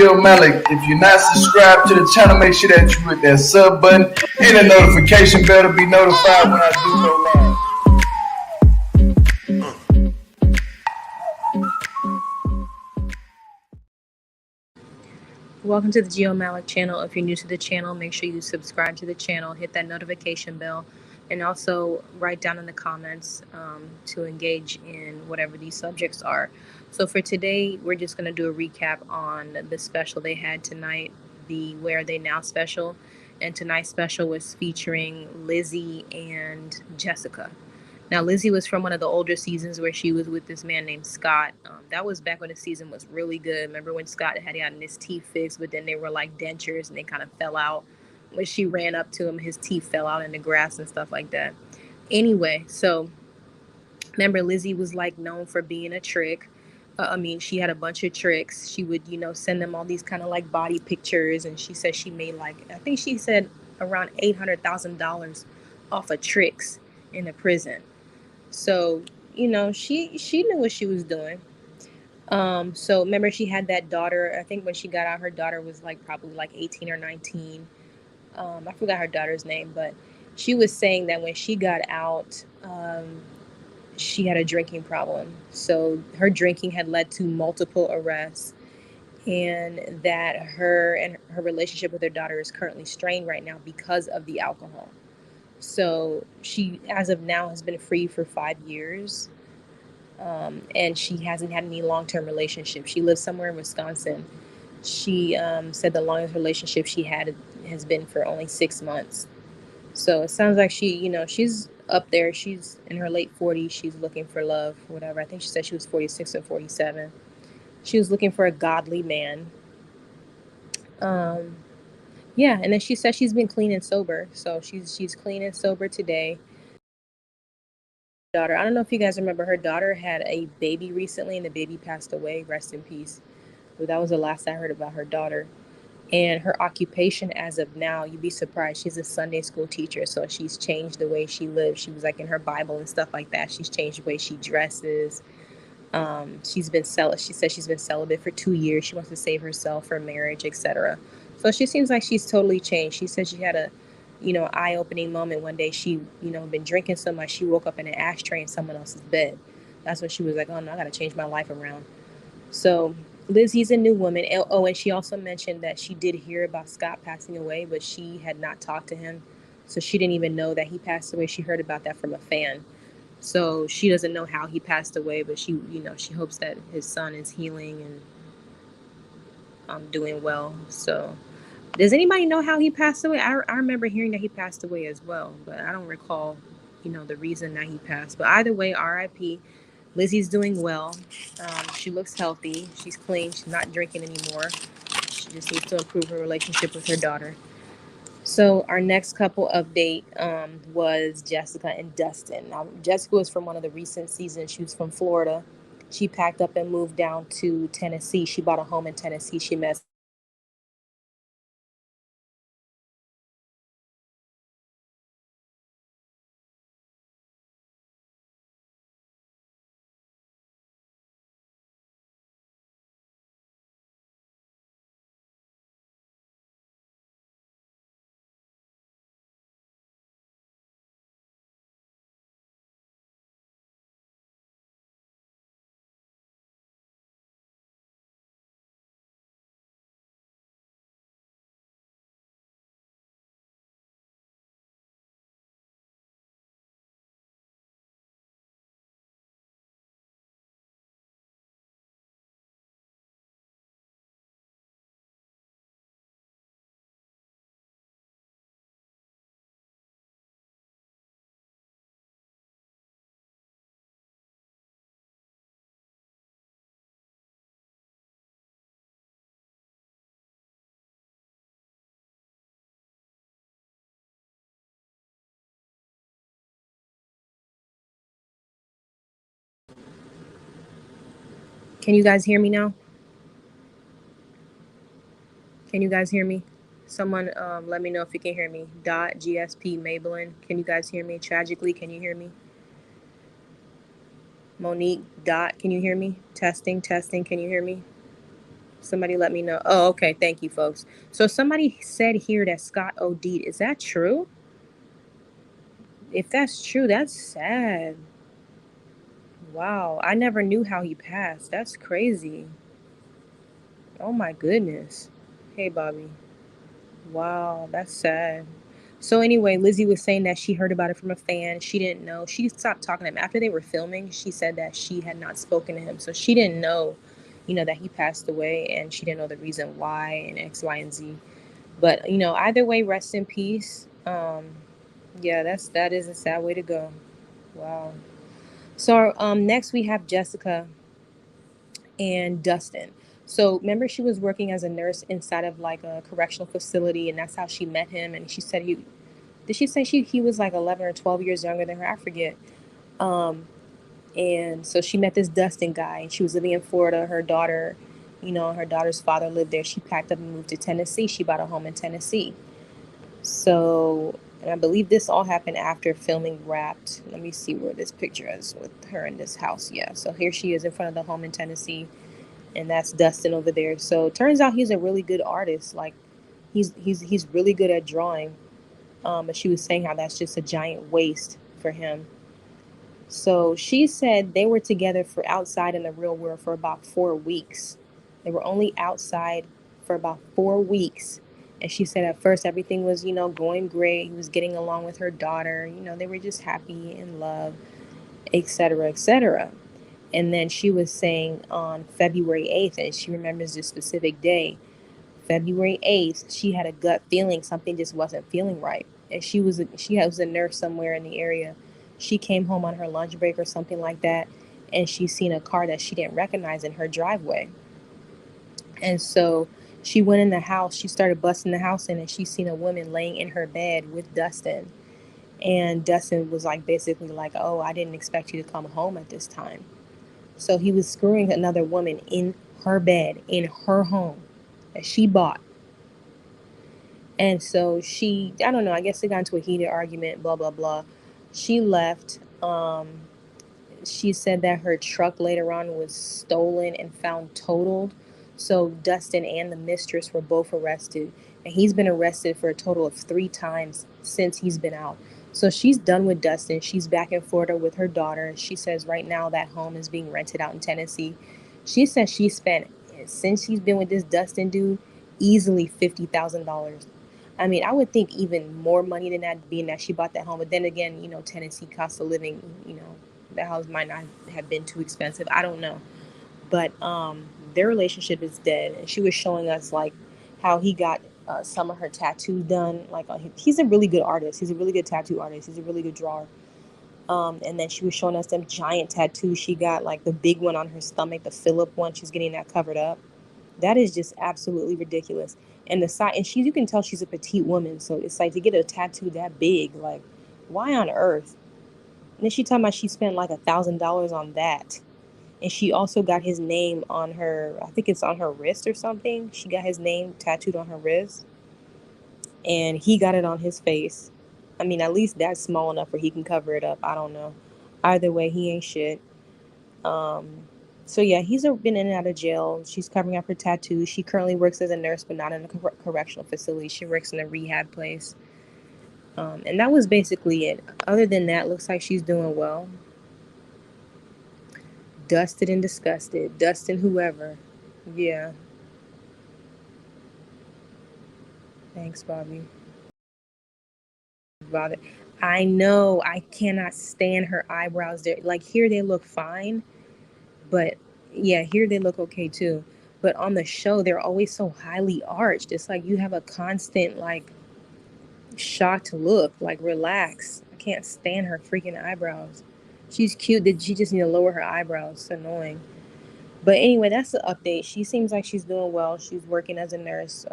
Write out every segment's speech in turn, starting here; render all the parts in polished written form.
Jill Malik. If you're not subscribed to the channel, make sure that you hit that sub button and the notification bell to be notified when I do go live. Welcome to the Geo Malik channel. If you're new to the channel, make sure you subscribe to the channel, hit that notification bell, and also write down in the comments to engage in whatever these subjects are. So for today, we're just going to do a recap on the special they had tonight, the Where Are They Now special. And tonight's special was featuring Lizzie and Jessica. Now, Lizzie was from one of the older seasons where she was with this man named Scott. That was back when the season was really good. Remember when Scott had gotten his teeth fixed, but then they were like dentures and they kind of fell out. When she ran up to him, his teeth fell out in the grass and stuff like that. Anyway, so remember Lizzie was like known for being a trick. She had a bunch of tricks. She would, send them all these kind of like body pictures. And she said she made I think she said around $800,000 off of tricks in the prison. So, she knew what she was doing. So remember she had that daughter. I think when she got out, her daughter was probably 18 or 19. I forgot her daughter's name, but she was saying that when she got out, she had a drinking problem. So her drinking had led to multiple arrests, and that her relationship with her daughter is currently strained right now because of the alcohol. So she, as of now, has been free for 5 years, and she hasn't had any long-term relationships. She lives somewhere in Wisconsin. She said the longest relationship she had has been for only 6 months. So it sounds like she's up there. She's in her late 40s. She's looking for love, whatever. I think she said she was 46 or 47. She was looking for a godly man. Yeah, and then she said she's been clean and sober. So she's clean and sober today. Daughter, I don't know if you guys remember, her daughter had a baby recently and the baby passed away. Rest in peace. But that was the last I heard about her daughter. And her occupation as of now, you'd be surprised, she's a Sunday school teacher. So she's changed the way she lives. She was in her Bible and stuff like that. She's changed the way she dresses. She said she's been celibate for 2 years. She wants to save herself for marriage, etc. So she seems like she's totally changed. She said she had a eye-opening moment one day. She been drinking so much, she woke up in an ashtray in someone else's bed. That's when she was like, oh no, I gotta change my life around. So Lizzie's a new woman. Oh, and she also mentioned that she did hear about Scott passing away, but she had not talked to him, so she didn't even know that he passed away. She heard about that from a fan. So she doesn't know how he passed away, but she hopes that his son is healing and doing well. So does anybody know how he passed away? I remember hearing that he passed away as well, but I don't recall, the reason that he passed. But either way, R.I.P. Lizzie's doing well. She looks healthy. She's clean. She's not drinking anymore. She just needs to improve her relationship with her daughter. So our next couple update was Jessica and Dustin. Now, Jessica was from one of the recent seasons. She was from Florida. She packed up and moved down to Tennessee. She bought a home in Tennessee. She met Can you guys hear me now? Can you guys hear me? Someone let me know if you can hear me. GSP Maybelline. Can you guys hear me? Tragically, can you hear me? Monique. Can you hear me? Testing. Can you hear me? Somebody let me know. Oh, okay. Thank you, folks. So somebody said here that Scott OD'd. Is that true? If that's true, that's sad. Wow. I never knew how he passed. That's crazy. Oh my goodness. Hey, Bobby. Wow, that's sad. So anyway, Lizzie was saying that she heard about it from a fan. She didn't know. She stopped talking to him after they were filming. She said that she had not spoken to him, so she didn't know, that he passed away, and she didn't know the reason why and X, Y, and Z. But either way, rest in peace. Yeah, that is a sad way to go. Wow. So next we have Jessica and Dustin. So remember, she was working as a nurse inside of like a correctional facility, and that's how she met him. And she said did she say he was like 11 or 12 years younger than her? I forget. And so she met this Dustin guy, and she was living in Florida. Her daughter's father lived there. She packed up and moved to Tennessee. She bought a home in Tennessee. So, and I believe this all happened after filming wrapped. Let me see where this picture is with her in this house. Yeah, so here she is in front of the home in Tennessee, and that's Dustin over there. So it turns out he's a really good artist. Like he's really good at drawing. But she was saying how that's just a giant waste for him. So she said they were together for outside in the real world for about 4 weeks. They were only outside for about 4 weeks. And she said at first everything was, going great. He was getting along with her daughter. They were just happy in love, etc., etc. And then she was saying on February 8th, and she remembers this specific day, February 8th, she had a gut feeling something just wasn't feeling right. And she was a nurse somewhere in the area. She came home on her lunch break or something like that, and she seen a car that she didn't recognize in her driveway. And so she went in the house. She started busting the house in, and she seen a woman laying in her bed with Dustin. And Dustin was like basically like, "Oh, I didn't expect you to come home at this time." So he was screwing another woman in her bed in her home that she bought. And so I don't know, I guess they got into a heated argument, blah, blah, blah. She left. She said that her truck later on was stolen and found totaled. So Dustin and the mistress were both arrested. And he's been arrested for a total of 3 times since he's been out. So she's done with Dustin. She's back in Florida with her daughter. She says right now that home is being rented out in Tennessee. She says she spent, since she's been with this Dustin dude, easily $50,000. I mean, I would think even more money than that, being that she bought that home. But then again, Tennessee cost of living, the house might not have been too expensive. I don't know. But their relationship is dead. And she was showing us like how he got some of her tattoos done. Like he's a really good artist. He's a really good tattoo artist. He's a really good drawer. And then she was showing us them giant tattoos she got, like the big one on her stomach, the Phillip one. She's getting that covered up. That is just absolutely ridiculous. And the side, and you can tell she's a petite woman. So it's like to get a tattoo that big, like, why on earth? And then she talking about she spent like $1,000 on that. And she also got his name on her, I think it's on her wrist or something. She got his name tattooed on her wrist. And he got it on his face. I mean, at least that's small enough where he can cover it up. I don't know. Either way, he ain't shit. So yeah, he's been in and out of jail. She's covering up her tattoos. She currently works as a nurse, but not in a correctional facility. She works in a rehab place. And that was basically it. Other than that, looks like she's doing well. Dusted and disgusted. Dustin whoever. Yeah. Thanks, Bobby. Bother. I know. I cannot stand her eyebrows. There, like here they look fine, but yeah, here they look okay too. But on the show, they're always so highly arched. It's like you have a constant like shocked look. Like relax. I can't stand her freaking eyebrows. She's cute. Did she just need to lower her eyebrows? It's annoying. But anyway, that's the update. She seems like she's doing well. She's working as a nurse.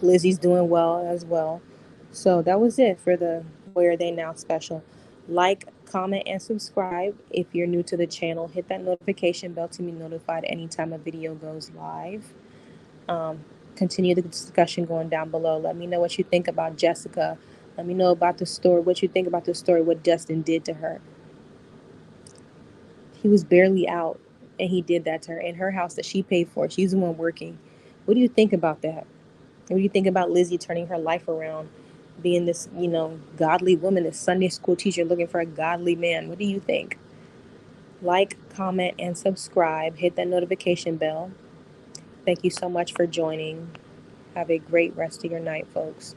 Lizzie's doing well as well. So that was it for the Where Are They Now special. Like, comment, and subscribe if you're new to the channel. Hit that notification bell to be notified anytime a video goes live. Continue the discussion going down below. Let me know what you think about Jessica. Let me know about the story, what you think about the story, what Dustin did to her. He was barely out. And he did that to her in her house that she paid for. She's the one working. What do you think about that? What do you think about Lizzie turning her life around, being this, godly woman, this Sunday school teacher looking for a godly man? What do you think? Like, comment, and subscribe. Hit that notification bell. Thank you so much for joining. Have a great rest of your night, folks.